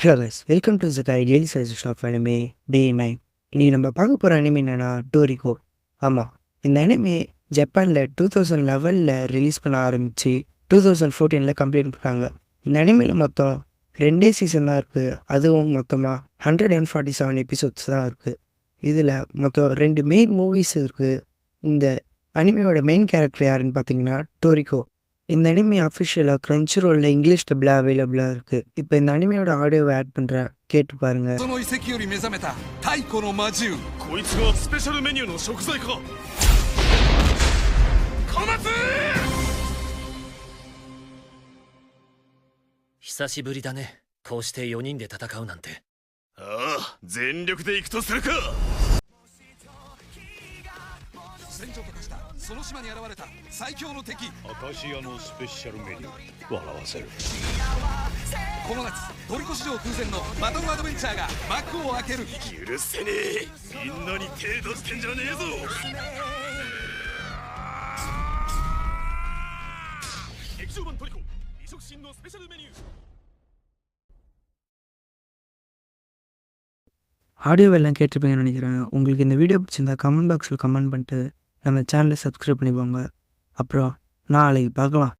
Hello guys, welcome to Jagai daily suggestion of anime டே 9. இன்றைக்கி நம்ம பார்க்க போகிற அனிமே என்னென்னா டோரிகோ. ஆமாம், இந்த அனிமே ஜப்பானில் 2011 ரிலீஸ் பண்ண ஆரம்பித்து 2014 கம்ப்ளீட் பண்ணாங்க. இந்த அனிமையில் மொத்தம் 2 சீசன் தான் இருக்குது. அதுவும் மொத்தமாக 147 எபிசோட்ஸ் தான் இருக்குது. இதில் மொத்தம் 2 மெயின் மூவிஸ் இருக்குது. இந்த அனிமையோட மெயின் கேரக்டர் யாருன்னு பார்த்தீங்கன்னா டோரிகோ. இந்த அனிமே அஃபிஷியலாக க்ரன்ச்சிரோலில் இங்கிலீஷ் டப்பில் அவைலபிளாக இருக்குது. இப்போ இந்த அனிமையோட ஆடியோவை ஆட் பண்ணுறேன், கேட்டு பாருங்கள். その遺跡より目覚めた太古の魔獣。こいつがスペシャルメニューの食材か。小松！久しぶりだね。こうして4人で戦うなんて。ああ、全力で行くとするか。戦場と化したその島に現れた最強の敵。アカシアのスペシャルメニュー、笑わせる。この夏トリコ史上空前のバトルアドベンチャーが幕を開ける。許せねえ、みんなに手出してんじゃねえぞ。劇場版トリコ異色新のスペシャルメニュー。ஆடியோவெல்லாம் கேட்டிருப்பீங்கன்னு நினைக்கிறேன். உங்களுக்கு இந்த வீடியோ பிடிச்சிருந்தா கமெண்ட் பாக்ஸில் கமெண்ட் பண்ணிட்டு நம்ம சேனலை சப்ஸ்கிரைப் பண்ணிப்போங்க. அப்புறம் நாளைக்கு பார்க்கலாம்.